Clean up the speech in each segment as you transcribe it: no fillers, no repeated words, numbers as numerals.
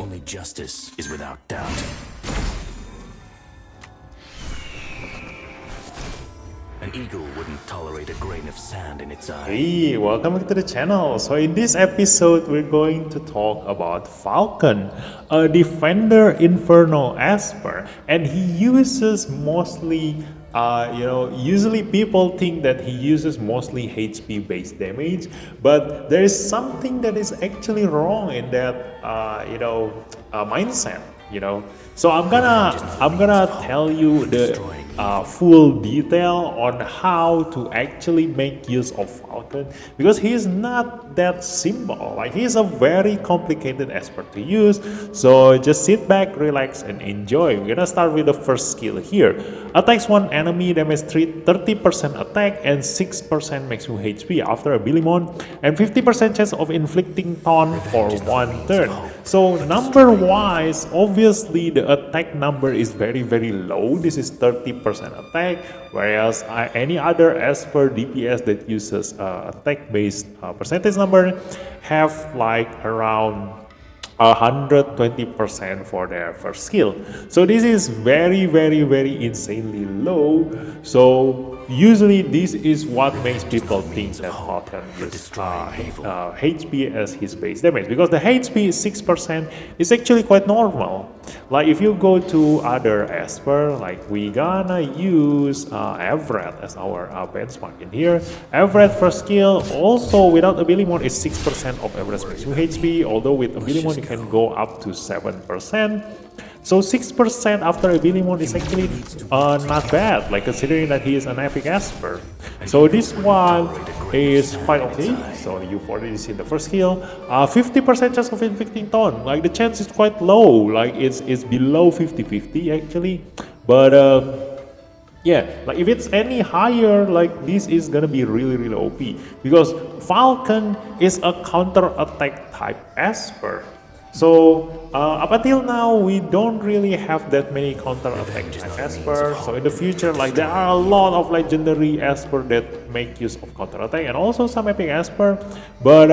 only justice is without doubt. An eagle wouldn't tolerate a grain of sand in its eye. Hey, welcome back to the channel. So in this episode, we're going to talk about Falken, a Defender Inferno Esper, and he uses mostly, usually people think that he uses mostly HP based damage, but there is something that is actually wrong in that, mindset. So I'm gonna tell you the full detail on how to actually make use of Falken, because he is not that simple. Like, he is a very complicated Esper to use. So just sit back, relax, and enjoy. We're gonna start with the first skill here. Attacks one enemy, damage 30% attack and 6% maximum HP after ability mode, and 50% chance of inflicting taunt for one turn. So number wise, obviously the attack number is very low. This is 30% attack, whereas any other Esper DPS that uses attack based percentage number have like around 120% for their first skill. So this is very insanely low. So usually this is what makes people think that Falken uses HP as his base damage, because the HP 6% is actually quite normal. Like, if you go to other Esper, like we gonna use Everett as our benchmark in here. Everett first skill also without ability mode is 6% of average maximum HP, although with ability mode you can go up to 7%. So 6% after ability mode is actually not bad, like considering that he is an epic Esper. So this one is quite okay. So you've already seen the first skill. 50% chance of inflicting taunt. Like, the chance is quite low. Like, it's below 50-50 actually. But yeah, like if it's any higher, like this is gonna be really OP, because Falken is a counter attack type Esper. So up until now, we don't really have that many counter attack type Esper. So in the future, like, there are a lot of legendary Esper that make use of counter attack, and also some epic Esper. But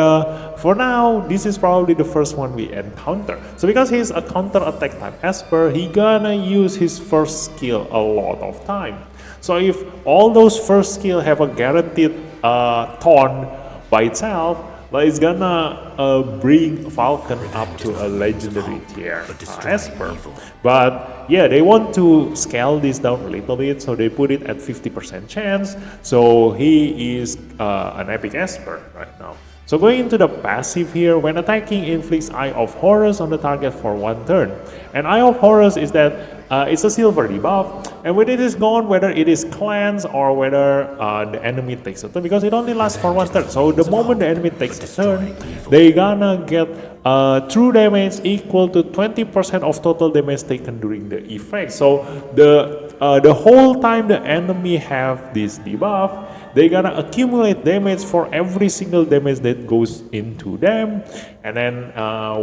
for now, this is probably the first one we encounter. So because he's a counter attack type Esper, he gonna use his first skill a lot of time. So if all those first skill have a guaranteed taunt by itself, like, it's gonna bring Falken up to a legendary tier Esper. But yeah, they want to scale this down a little bit, so they put it at 50% chance. So he is an epic Esper right now. So going into the passive here, when attacking, inflicts Eye of Horus on the target for one turn. And Eye of Horus is that it's a silver debuff, and when it is gone, whether it is cleansed or whether the enemy takes a turn, because it only lasts for one turn. So the moment the enemy takes a turn, they gonna get true damage equal to 20% of total damage taken during the effect. So the whole time the enemy have this debuff, they gonna accumulate damage for every single damage that goes into them, and then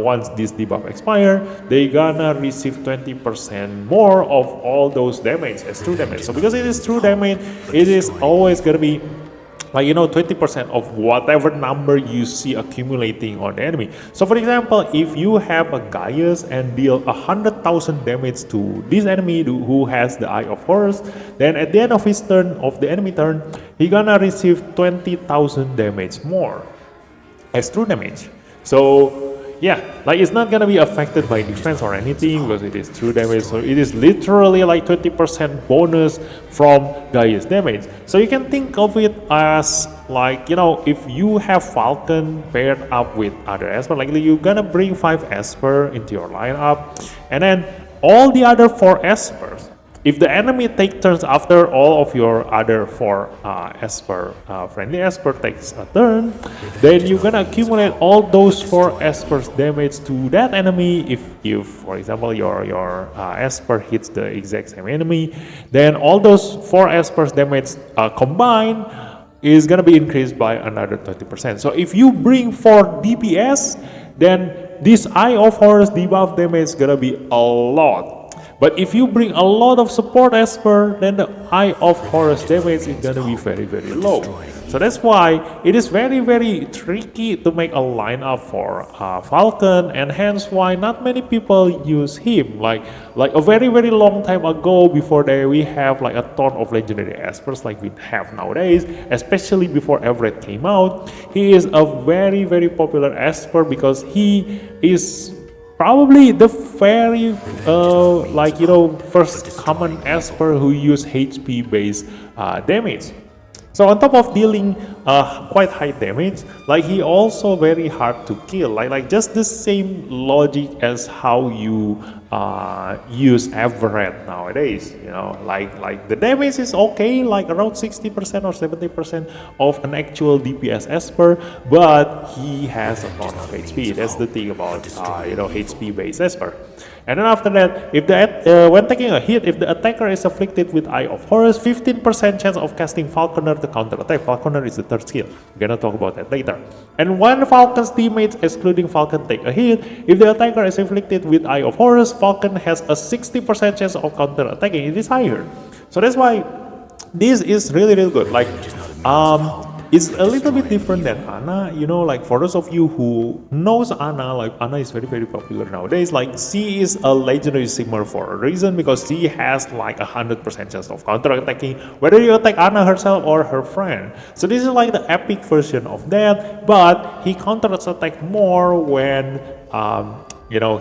once this debuff expire, they gonna receive 20% more of all those damage as true damage. So because it is true damage, it is always gonna be, like, 20% of whatever number you see accumulating on the enemy. So for example, if you have a Gaius and deal 100,000 damage to this enemy who has the Eye of Horus, then at the end of his turn, of the enemy turn, he gonna receive 20,000 damage more as true damage. So yeah, like, it's not gonna be affected by defense or anything, because it is true damage. So it is literally like 20% bonus from Gaius damage. So you can think of it as, like, if you have Falken paired up with other Esper, like you're gonna bring 5 Esper into your lineup, and then all the other 4 Espers, if the enemy take turns after all of your other 4 friendly Esper takes a turn, then you're gonna accumulate all those 4 Espers damage to that enemy. If for example your Esper hits the exact same enemy, then all those 4 Espers damage combined is gonna be increased by another 20%. So if you bring 4 DPS, then this Eye of Horus debuff damage is gonna be a lot. But if you bring a lot of support Esper, then the Eye of Horus damage is gonna be very low. So that's why it is very, very tricky to make a lineup for Falcon, and hence why not many people use him. Like a very, very long time ago, before we have like a ton of legendary espers like we have nowadays, especially before Everett came out. He is a very, very popular esper because he is probably the very first common esper who use HP based damage. So on top of dealing quite high damage, like he also very hard to kill. Like just the same logic as how you use Everett nowadays. You know, like the damage is okay, like around 60% or 70% of an actual DPS esper, but he has a ton of HP. That's the thing about HP based esper. And then after that, if when taking a hit, if the attacker is afflicted with Eye of Horus, 15% chance of casting Falconer to counter attack. Falconer is the third skill. We're gonna talk about that later. And when Falcon's teammates, excluding Falcon, take a hit, if the attacker is afflicted with Eye of Horus, Falcon has a 60% chance of counter attacking. It is higher. So that's why this is really, really good. Like, it's a little bit different than Ana, you know, like for those of you who knows Ana, like Ana is very, very popular nowadays. Like she is a legendary simmer for a reason, because she has like 100% chance of counter-attacking, whether you attack Ana herself or her friend. So this is like the epic version of that, but he counter-attack more when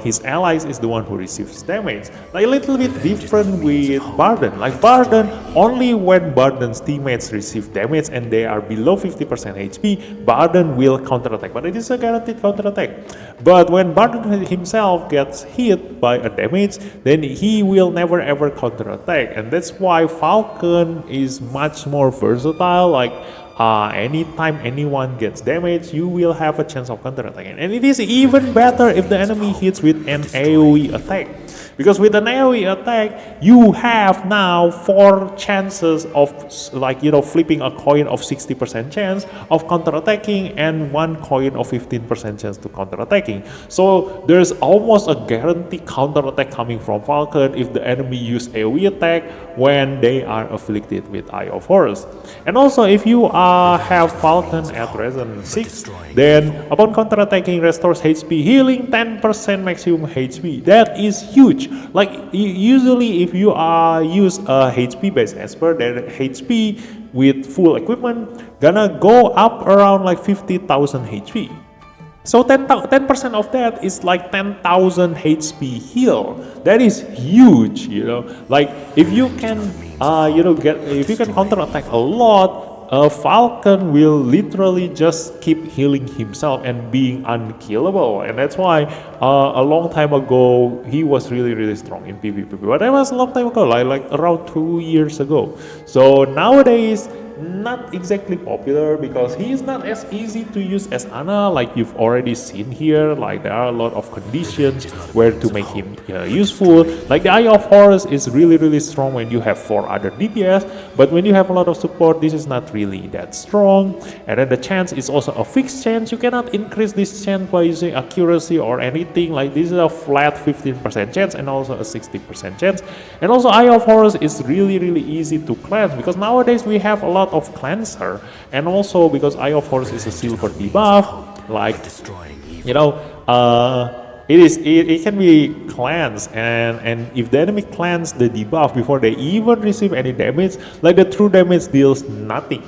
his allies is the one who receives damage. Like a little bit different with Barden. Like Barden, only when Barden's teammates receive damage and they are below 50% HP, Barden will counterattack. But it is a guaranteed counterattack. But when Barden himself gets hit by a damage, then he will never ever counterattack. And that's why Falcon is much more versatile. Like anytime anyone gets damaged, you will have a chance of counterattacking. And it is even better if the enemy hits with an AoE attack, because with an AoE attack you have now 4 chances of flipping a coin of 60% chance of counterattacking and 1 coin of 15% chance to counterattacking. So there's almost a guaranteed counterattack coming from Falcon if the enemy use AoE attack when they are afflicted with Eye of Horus. And also if you have Falcon at Resonance 6, then upon counterattacking restores HP healing 10% maximum HP. That is huge. Like usually if you use a HP based esper, then HP with full equipment gonna go up around like 50,000 HP. So 10% of that is like 10,000 HP heal. That is huge, you know. Like if you can if you can counterattack a lot, Falcon will literally just keep healing himself and being unkillable. And that's why a long time ago he was really, really strong in PvP. But that was a long time ago, like around 2 years ago. So nowadays, not exactly popular because he is not as easy to use as Ana, like you've already seen here. Like there are a lot of conditions where to make him useful. Like the Eye of Horus is really, really strong when you have 4 other DPS, but when you have a lot of support, this is not really that strong. And then the chance is also a fixed chance. You cannot increase this chance by using accuracy or anything. Like this is a flat 15% chance and also a 60% chance. And also Eye of Horus is really, really easy to cleanse because nowadays we have a lot of cleanser, and also because Eye of Horus is a silver debuff, like it can be cleansed, and if the enemy cleanse the debuff before they even receive any damage, like the true damage deals nothing.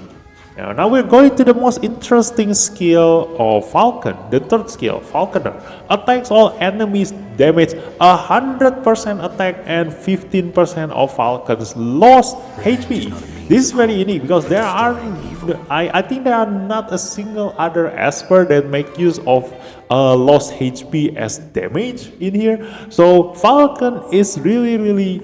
Now we're going to the most interesting skill of Falcon, the third skill, Falconer. Attacks all enemies, damage 100% attack and 15% of Falcon's lost HP. This is very unique because I think there are not a single other esper that make use of lost HP as damage in here. So Falcon is really, really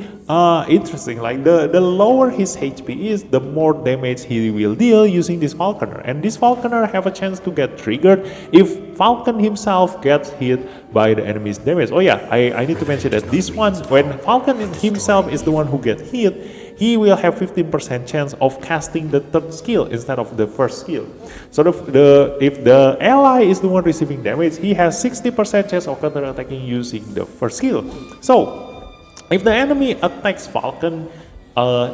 interesting. Like the lower his HP is, the more damage he will deal using this Falconer. And this Falconer have a chance to get triggered if Falcon himself gets hit by the enemy's damage. Oh yeah, I need to mention that this one, when Falcon himself is the one who gets hit, he will have 15% chance of casting the third skill instead of the first skill. So if the ally is the one receiving damage, he has 60% chance of counterattacking using the first skill. So if the enemy attacks Falcon,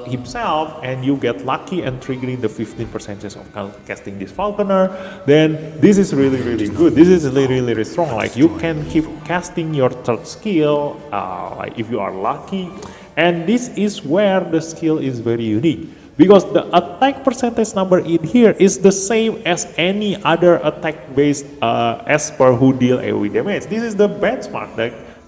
himself, and you get lucky and triggering the 15% chance of casting this Falconer, then this is really good. This is really strong. Like you can keep casting your third skill, like if you are lucky, and this is where the skill is very unique. Because the attack percentage number in here is the same as any other attack-based Esper who deal AoE damage. This is the benchmark.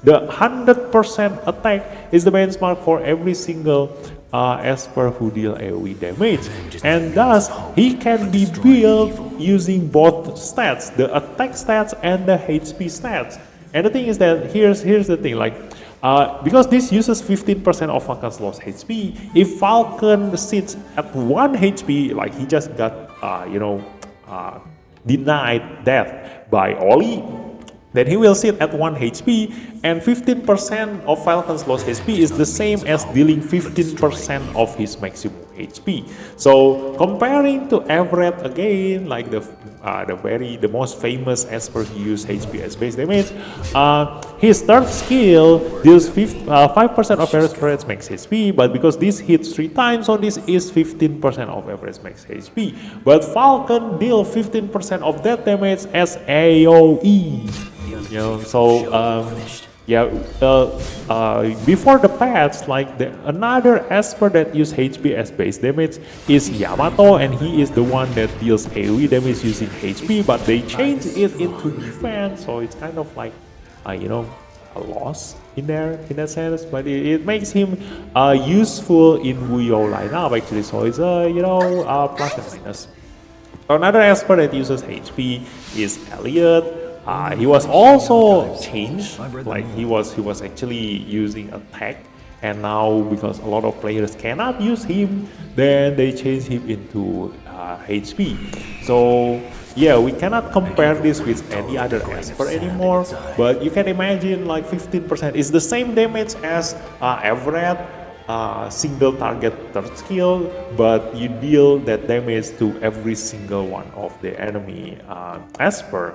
The 100% attack is the benchmark for every single Esper who deal AoE damage. And thus, he can be built using both stats, the attack stats and the HP stats. And the thing is that, here's the thing, like, because this uses 15% of Falken's lost HP, if Falken sits at 1 HP, like he just got, denied death by Oli, then he will sit at 1 HP, and 15% of Falken's lost HP is the same as dealing 15% of his maximum HP. So comparing to Everett again, like the most famous Esper who use HP as base damage, his third skill deals 5% of average max HP, but because this hits 3 times, so this is 15% of average max HP. But Falken deal 15% of that damage as AoE. Before the patch, like another Esper that use HP as base damage is Yamato, and he is the one that deals AoE damage using HP, but they changed it into defense, so it's kind of like, a loss in there in that sense, but it makes him useful in Wuyo lineup actually, so it's plus and minus. Another Esper that uses HP is Elliot. He was also changed, like he was actually using attack, and now because a lot of players cannot use him, then they changed him into HP. So yeah, we cannot compare this with any other Esper anymore, but you can imagine like 15% is the same damage as Everett, single target third skill, but you deal that damage to every single one of the enemy Esper.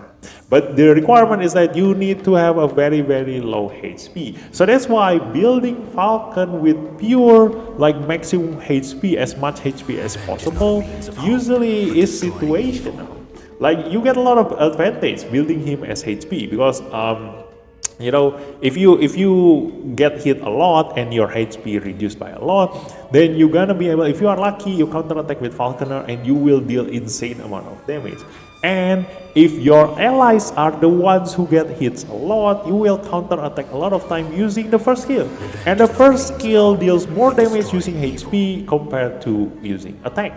But the requirement is that you need to have a very low HP. So that's why building Falken with pure like maximum HP, as much HP as possible, usually is situational. Like you get a lot of advantage building him as HP because if you get hit a lot and your HP reduced by a lot, then you're gonna be able, if you are lucky, you counterattack with Falconer and you will deal insane amount of damage. And if your allies are the ones who get hits a lot, you will counterattack a lot of time using the first skill. And the first skill deals more damage using HP compared to using attack.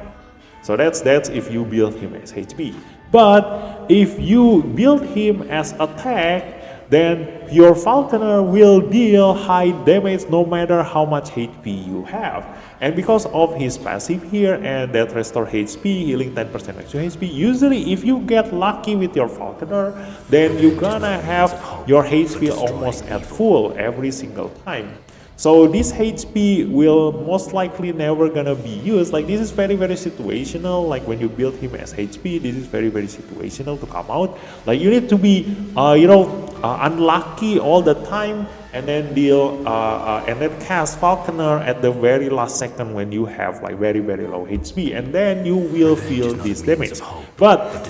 So that's if you build him as HP. But if you build him as attack, then your Falconer will deal high damage no matter how much HP you have. And because of his passive here and that restore HP, healing 10% extra HP, usually if you get lucky with your Falconer, then you're gonna have your HP almost at full every single time. So this HP will most likely never gonna be used. Like this is very situational. Like when you build him as HP, this is very situational to come out. Like you need to be unlucky all the time and then deal and then cast Falconer at the very last second when you have like very low HP, and then you will feel this damage. But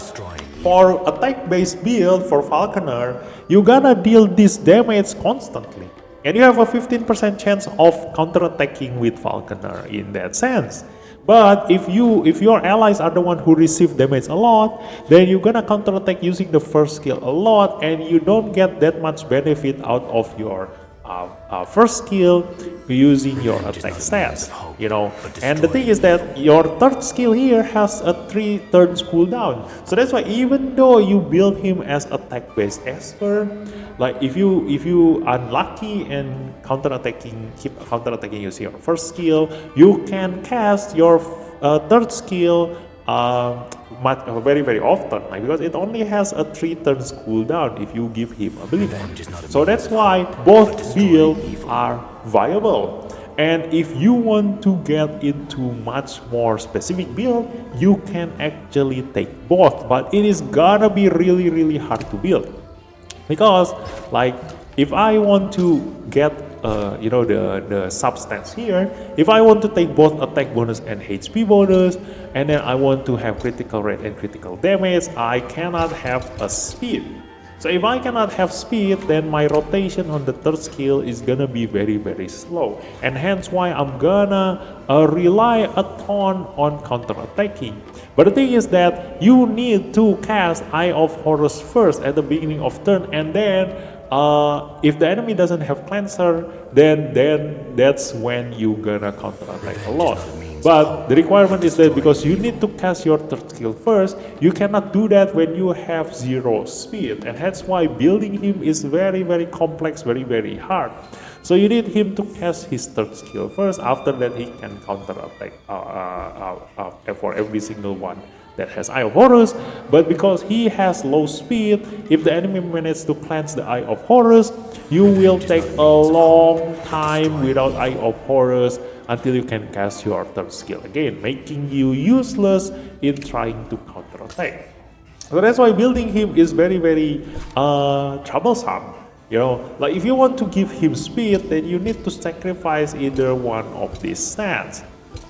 for attack based build for Falconer, you gotta deal this damage constantly. And you have a 15% chance of counterattacking with Falconer in that sense. But if your allies are the one who receive damage a lot, then you're gonna counterattack using the first skill a lot, and you don't get that much benefit out of your first skill using your attack stats, And the thing is that your third skill here has a 3 turns cooldown. So that's why even though you build him as attack based Esper, like if you unlucky and keep counterattacking using your first skill, you can cast your third skill very often, like, because it only has a 3 turns cooldown if you give him ability. So that's why both builds are viable. And if you want to get into much more specific build, you can actually take both, but it is gonna be really hard to build. Because like if I want to get you know, the substance here, if I want to take both attack bonus and HP bonus, and then I want to have critical rate and critical damage, I cannot have a speed. So if I cannot have speed, then my rotation on the third skill is gonna be very, very slow. And hence why I'm gonna rely a ton on counter-attacking. But the thing is that you need to cast Eye of Horus first at the beginning of turn, and then if the enemy doesn't have Cleanser, then that's when you're gonna counter-attack a lot. But the requirement is that because you need to cast your third skill first, you cannot do that when you have 0 speed. And that's why building him is very, very complex, very, very hard. So you need him to cast his third skill first. After that, he can counter-attack for every single one that has Eye of Horus. But because he has low speed, if the enemy manages to cleanse the Eye of Horus, you will take a long time without Eye of Horus until you can cast your third skill again, making you useless in trying to counter-attack. So that's why building him is very, very troublesome. You know, like if you want to give him speed, then you need to sacrifice either one of these stats.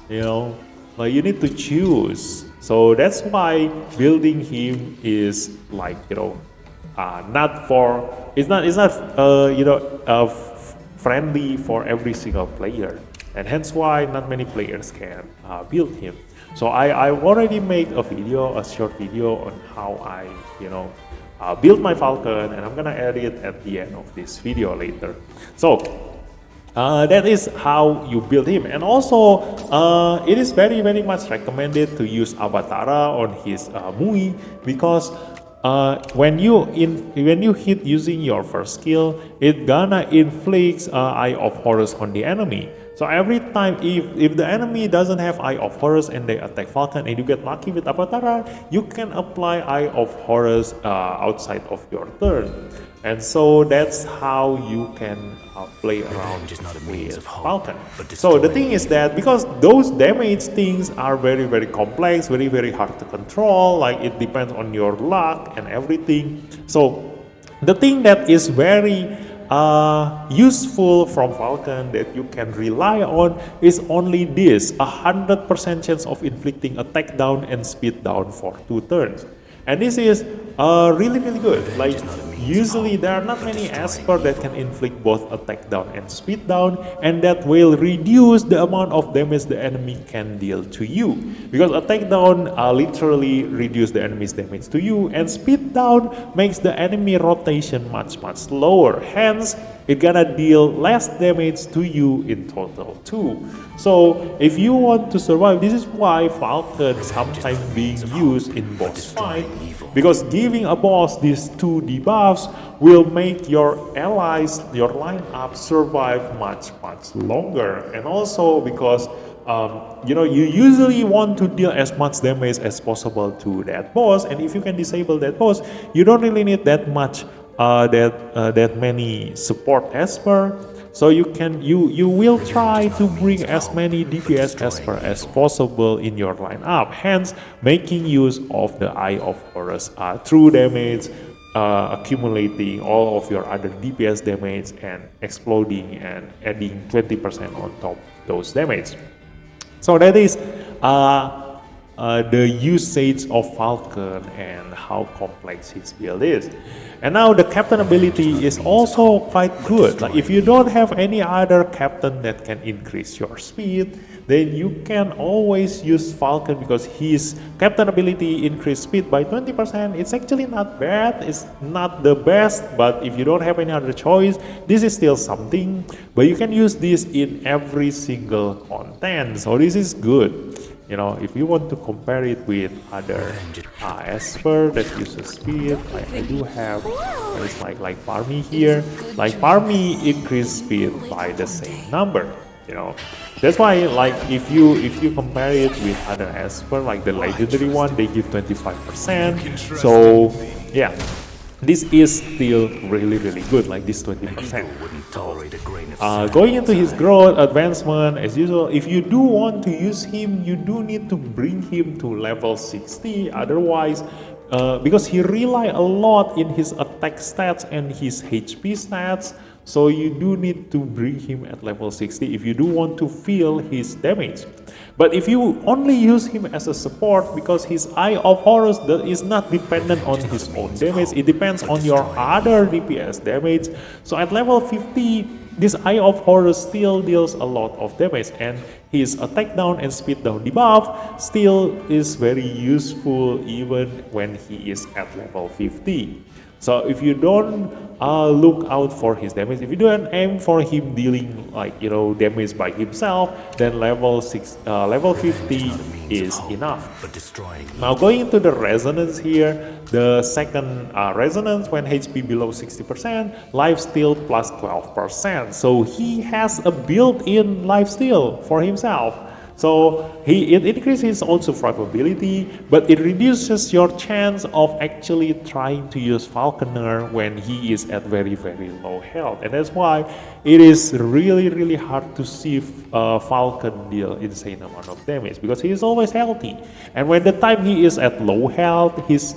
You know, like you need to choose. So that's why building him is like, you know, it's not you know, friendly for every single player. And hence why not many players can build him. So I already made a video, a short video on how I, you know, build my Falcon, and I'm gonna add it at the end of this video later. So that is how you build him. And also it is very, very much recommended to use Avatara on his Mui, because when you hit using your first skill, it gonna inflict Eye of Horus on the enemy. So every time, if the enemy doesn't have Eye of Horus and they attack Falcon and you get lucky with Avatara, you can apply Eye of Horus outside of your turn. And so that's how you can play around with Falcon. So the thing is that because those damage things are very, very complex, very, very hard to control, like it depends on your luck and everything. So the thing that is very useful from Falcon that you can rely on is only this: 100% chance of inflicting attack down and speed down for 2 turns. And this is really, really good. Like usually there are not many Esper that can inflict both attack down and speed down, and that will reduce the amount of damage the enemy can deal to you. Because attack down literally reduce the enemy's damage to you, and speed down makes the enemy rotation much, much slower. Hence, it's gonna deal less damage to you in total too. So if you want to survive, this is why Falcon sometimes being used in boss fight, because giving a boss these 2 debuffs will make your allies, your lineup survive much, much longer. And also because you know, you usually want to deal as much damage as possible to that boss, and if you can disable that boss, you don't really need that much that many support Esper. So you will try to bring as many DPS Esper as possible in your lineup, hence making use of the Eye of Horus through damage, accumulating all of your other DPS damage and exploding and adding 20% on top those damage. So that is the usage of Falcon and how complex his build is. And now the captain ability is also quite good. Like if you don't have any other captain that can increase your speed, then you can always use Falcon, because his captain ability increase speed by 20%. It's actually not bad, it's not the best, but if you don't have any other choice, this is still something. But you can use this in every single content, so this is good. You know, if you want to compare it with other Esper that uses speed, like I do have, it's like Parmy here. Like Parmy increase speed by the same number. You know, that's why like if you compare it with other Esper, like the legendary one, they give 25%. So yeah, this is still really, really good, like this 20%. Going into his growth advancement, as usual, if you do want to use him, you do need to bring him to level 60. Otherwise, because he rely a lot in his attack stats and his HP stats. So you do need to bring him at level 60 if you do want to feel his damage. But if you only use him as a support, because his Eye of Horus is not dependent on his own damage, it depends on your other DPS damage. So at level 50, this Eye of Horus still deals a lot of damage, and his attack down and speed down debuff still is very useful even when he is at level 50. So if you don't look out for his damage, if you don't aim for him dealing damage by himself, then level 50 is enough. Now going into the resonance here, the second resonance when HP below 60%, lifesteal plus 12%. So he has a built-in lifesteal for himself. So it increases also survivability, but it reduces your chance of actually trying to use Falconer when he is at very, very low health. And that's why it is really, really hard to see Falcon deal insane amount of damage, because he is always healthy. And when the time he is at low health, his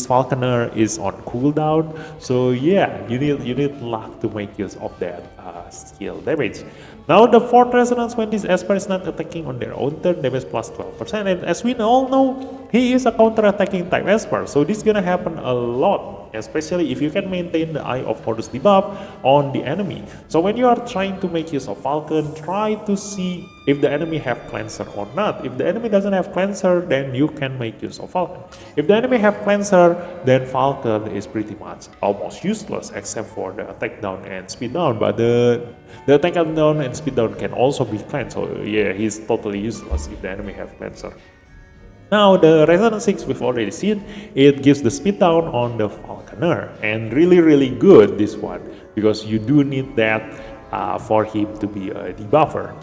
Falconer is on cooldown. So yeah, you need luck to make use of that skill damage. Now the fourth resonance, when this Esper is not attacking on their own turn, damage plus 12%. And as we all know, he is a counter-attacking type Esper. So this is gonna happen a lot, especially if you can maintain the Eye of Horus debuff on the enemy. So when you are trying to make use of Falcon, try to see if the enemy have Cleanser or not. If the enemy doesn't have Cleanser, then you can make use of Falcon. If the enemy have Cleanser, then Falcon is pretty much almost useless except for the attack down and speed down. But the attack down and speed down can also be cleansed. So yeah, he's totally useless if the enemy have Cleanser. Now the Resonance 6 we've already seen, it gives the speed down on the Falconer, and really, really good this one, because you do need that for him to be a debuffer.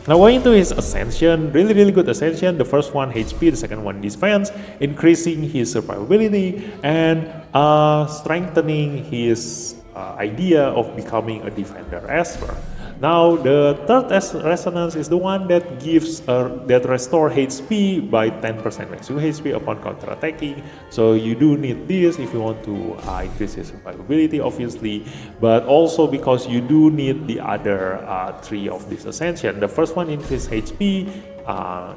Now going into his Ascension, really, really good Ascension. The first one HP, the second one defense, increasing his survivability and strengthening his idea of becoming a defender Esper. Now the third resonance is the one that gives that restore HP by 10% maximum HP upon counter-attacking. So you do need this if you want to increase your survivability, obviously, but also because you do need the other three of this ascension. The first one increase HP.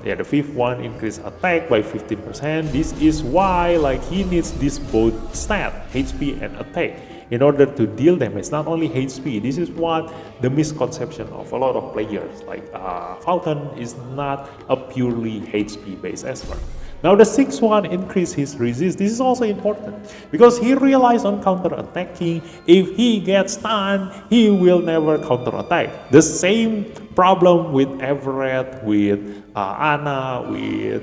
The fifth one increase attack by 15%. This is why he needs this both stat, HP and attack, in order to deal damage, not only HP. This is what the misconception of a lot of players, Falcon is not a purely HP based Esper. Now the sixth one increase his resist. This is also important because he relies on counter-attacking. If he gets stunned, he will never counter-attack. The same problem with Everett, with Ana, with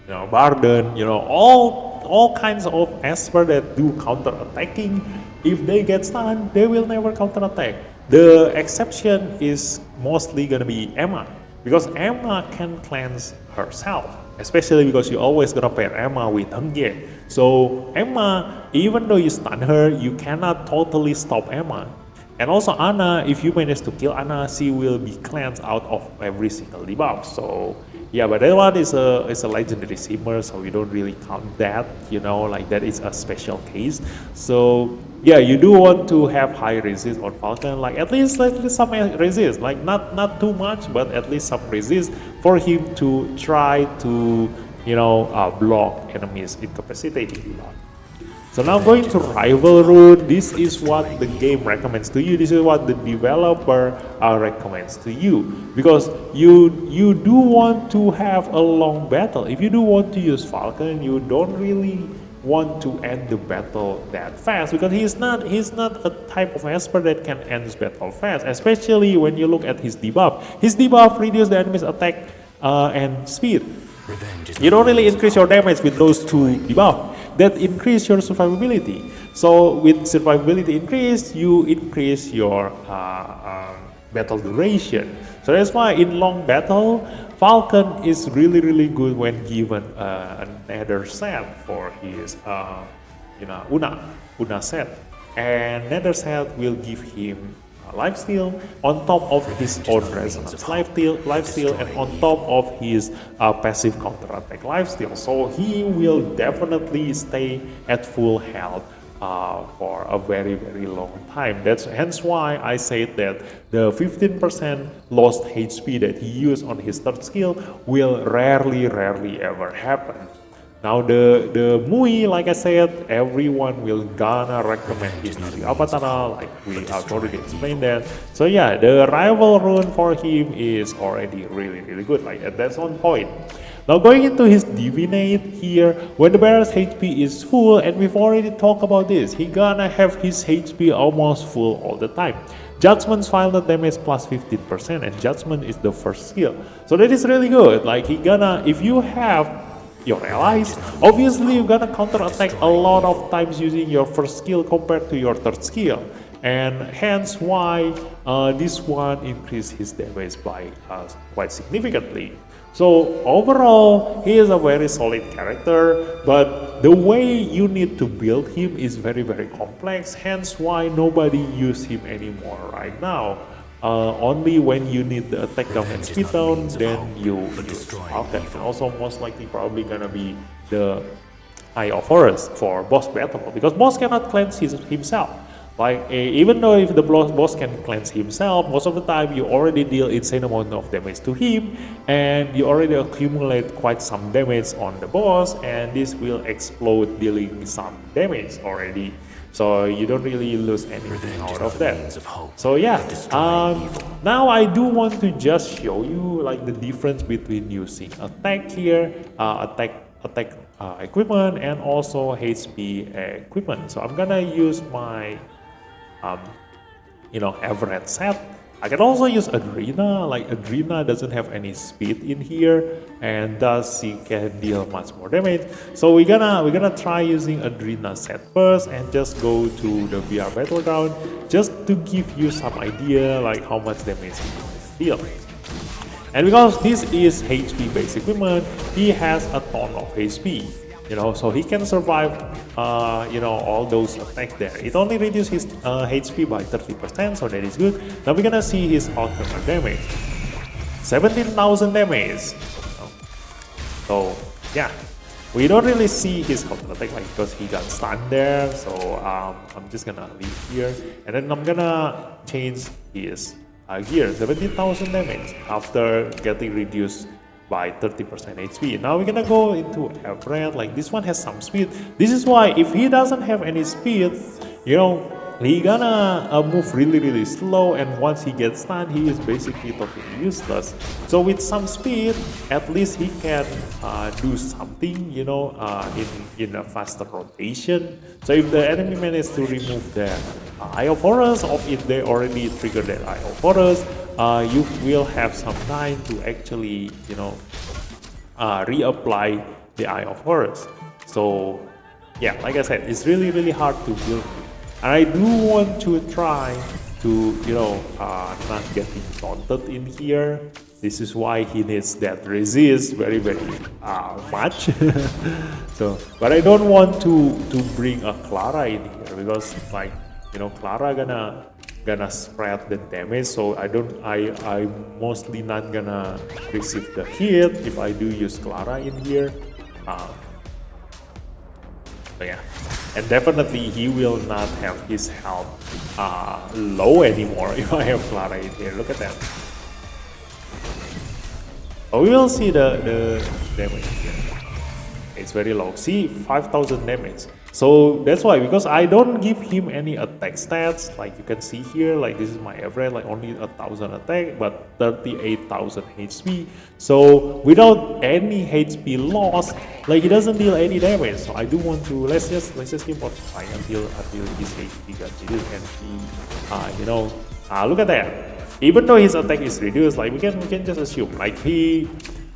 Barden, all kinds of Esper that do counter-attacking. If they get stunned, they will never counter-attack. The exception is mostly gonna be Emma, because Emma can cleanse herself, especially because you always gonna pair Emma with Hengye. So Emma, even though you stun her, you cannot totally stop Emma. And also Ana, if you manage to kill Ana, she will be cleansed out of every single debuff. So yeah, but that one is a legendary simmer, so we don't really count that, that is a special case. So yeah, you do want to have high resist on Falcon, at least some resist, not too much, but at least some resist for him to try to block enemies incapacitating. So now going to Rival Route, this is what the game recommends to you. This is what the developer recommends to you, because you do want to have a long battle. If you do want to use Falcon, you don't really want to end the battle that fast, because he's not a type of Esper that can end this battle fast, especially when you look at his debuff. His debuff reduces the enemy's attack and speed. You don't really increase your damage with those two debuffs. That increase your survivability. So with survivability increase, you increase your battle duration. So that's why in long battle, Falcon is really, really good when given another set for his Una set. And nether set will give him lifesteal on top of his own resonance lifesteal, and on top of his passive counterattack lifesteal. So he will definitely stay at full health for a very long time. That's hence why I said that the 15% lost HP that he used on his third skill will rarely ever happen. Now the Mui, like I said, everyone will gonna recommend his Avatana, like we have already explained that. So yeah, the rival rune for him is already really good, like that's on point. Now going into his Divinate here, when the bearer's HP is full, and we've already talked about this, he gonna have his HP almost full all the time. Judgment's final damage plus 15%, and Judgment is the first skill. So that is really good, like he gonna, if you have your allies, obviously you're gonna counterattack a lot of times using your first skill compared to your third skill. And hence why this one increased his damage by quite significantly. So overall, he is a very solid character, but the way you need to build him is very complex, hence why nobody use him anymore right now. Only when you need the attack down and speed down, then you use FALKEN. And also most likely probably gonna be the Eye of Horus for boss battle, because boss cannot cleanse himself. Like even though if the boss can cleanse himself, most of the time you already deal insane amount of damage to him, and you already accumulate quite some damage on the boss, and this will explode dealing some damage already. So you don't really lose anything out of that. So yeah, now I do want to just show you like the difference between using attack here, attack equipment, and also HP equipment. So I'm gonna use my average set. I can also use Adrena, like Adrena doesn't have any speed in here, and thus she can deal much more damage. So we're gonna try using Adrena set first and just go to the VR battleground just to give you some idea like how much damage he can deal. And because this is HP based equipment, he has a ton of HP. So he can survive, all those attacks there. It only reduces his HP by 30%, so that is good. Now we're gonna see his ultimate damage, 17,000 damage. So yeah, we don't really see his counter attack because he got stunned there. So I'm just gonna leave here, and then I'm gonna change his gear, 17,000 damage after getting reduced by 30% HP. Now we're gonna go into average, like this one has some speed. This is why if he doesn't have any speed, he gonna move really slow, and once he gets stunned, he is basically totally useless. So with some speed, at least he can do something, in a faster rotation. So if the enemy manages to remove the Eye of Horus, or if they already triggered that Eye of Horus, you will have some time to actually, reapply the Eye of Horus. So yeah, like I said, it's really hard to build. And I do want to try to, not getting taunted in here. This is why he needs that resist very much. So, but I don't want to bring a Clara in here because, like, Clara gonna spread the damage. So I mostly not gonna receive the hit if I do use Clara in here. So yeah, and definitely he will not have his health low anymore if I have Clara in here. Look at that. Oh, we will see the damage here. It's very low. See, 5,000 damage. So that's why, because I don't give him any attack stats, like you can see here, like this is my average, like only 1,000 attack, but 38,000 HP. So without any HP loss, like he doesn't deal any damage. So I do want to let's just keep on trying until his HP got reduced, and he, look at that. Even though his attack is reduced, like we can just assume, like he.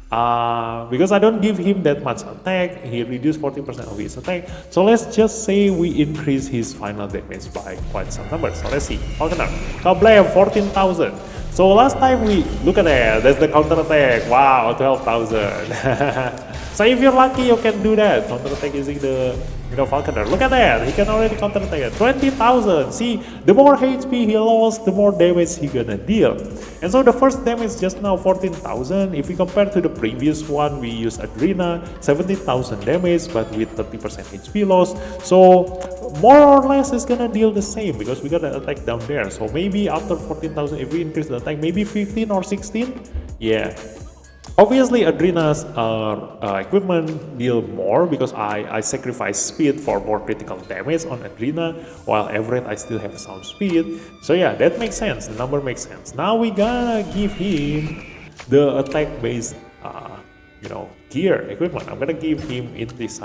Because I don't give him that much attack, he reduced 40% of his attack. So let's just say we increase his final damage by quite some numbers. So let's see. Falken, Kablam, 14,000. So last time we look at that's the counter attack. Wow, 12,000. So if you're lucky, you can do that. Counter attack using the Falconer. Look at that, he can already counter-attack 20,000. See, the more HP he lost, the more damage he gonna deal. And so the first damage just now 14,000. If we compare to the previous one, we used Adrena, 17,000 damage, but with 30% HP loss. So more or less it's gonna deal the same because we got an attack down there. So maybe after 14,000, if we increase the attack, maybe 15 or 16. Yeah. Obviously, Adrena's equipment deal more because I sacrifice speed for more critical damage on Adrena, while Everett I still have some speed. So yeah, that makes sense. The number makes sense. Now we gonna give him the attack-based, gear equipment. I'm gonna give him in this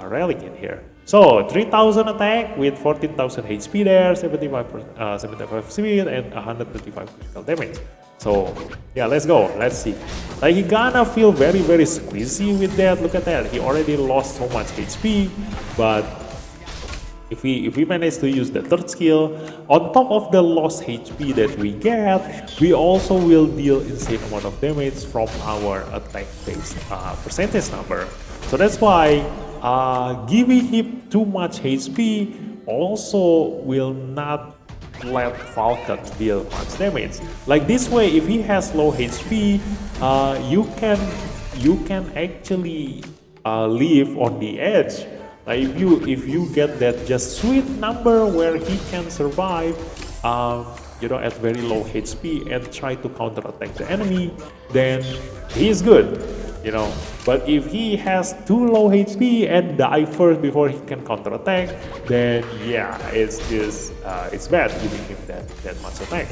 relic in here. So 3,000 attack with 14,000 HP there, 75 speed, and 125 critical damage. So yeah, let's go. Let's see. Like he gonna feel very squeezy with that. Look at that. He already lost so much HP, but if we manage to use the third skill on top of the lost HP that we get, we also will deal insane amount of damage from our attack-based percentage number. So that's why giving him too much HP also will not let Falcon deal much damage. Like this way, if he has low HP, you can actually live on the edge. Like if you get that just sweet number where he can survive, at very low HP and try to counter attack the enemy, then he is good. But if he has too low HP and die first before he can counter attack, then yeah, it's bad giving him that much attack.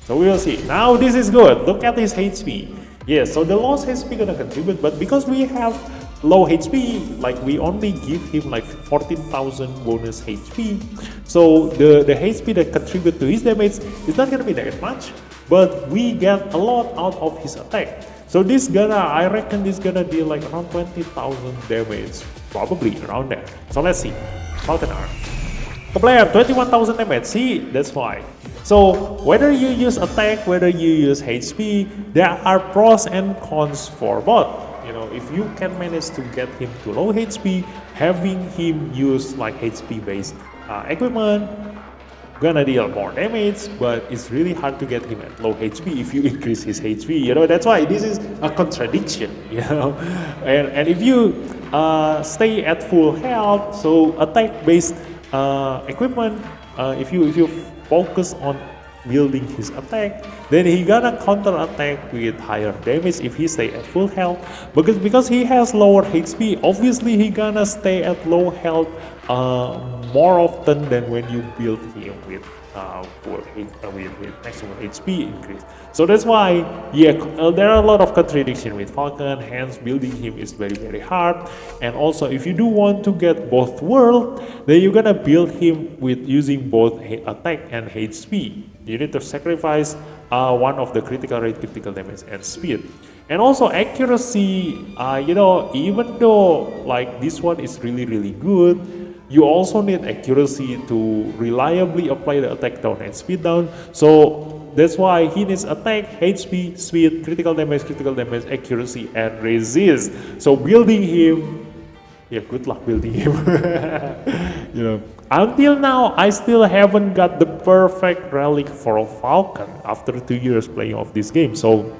So we will see. Now this is good. Look at his HP. Yes, so the lost HP gonna contribute, but because we have low HP, like we only give him like 14,000 bonus HP. So the HP that contribute to his damage is not gonna be that much, but we get a lot out of his attack. So I reckon this gonna deal like around 20,000 damage, probably around there. So let's see. Falcon arm. Kablam, 21,000 damage. See, that's why. So whether you use attack, whether you use HP, there are pros and cons for both. If you can manage to get him to low HP, having him use like HP-based equipment, gonna deal more damage, but it's really hard to get him at low HP if you increase his HP. That's why this is a contradiction. And if you stay at full health, so attack-based equipment, if you focus on building his attack, then he gonna counter attack with higher damage if he stay at full health. Because he has lower HP, obviously he gonna stay at low health more often than when you build him with maximum HP increase. So that's why, yeah, there are a lot of contradiction with Falcon, hence building him is very hard. And also, if you do want to get both world, then you're gonna build him with using both attack and HP. You need to sacrifice one of the critical rate, critical damage, and speed. And also accuracy, even though like this one is really good, you also need accuracy to reliably apply the attack down and speed down. So that's why he needs attack, HP, speed, critical damage, accuracy, and resist. So building him, yeah, good luck building him. Until now, I still haven't got the perfect relic for Falcon after 2 years playing of this game. So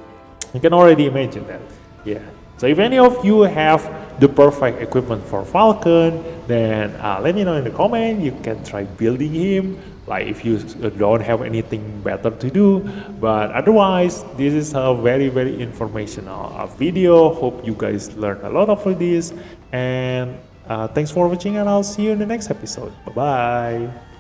you can already imagine that. Yeah. So if any of you have the perfect equipment for Falcon, then let me know in the comment. You can try building him, like if you don't have anything better to do. But otherwise, this is a very informational video. Hope you guys learned a lot of this. And thanks for watching, and I'll see you in the next episode. Bye-bye.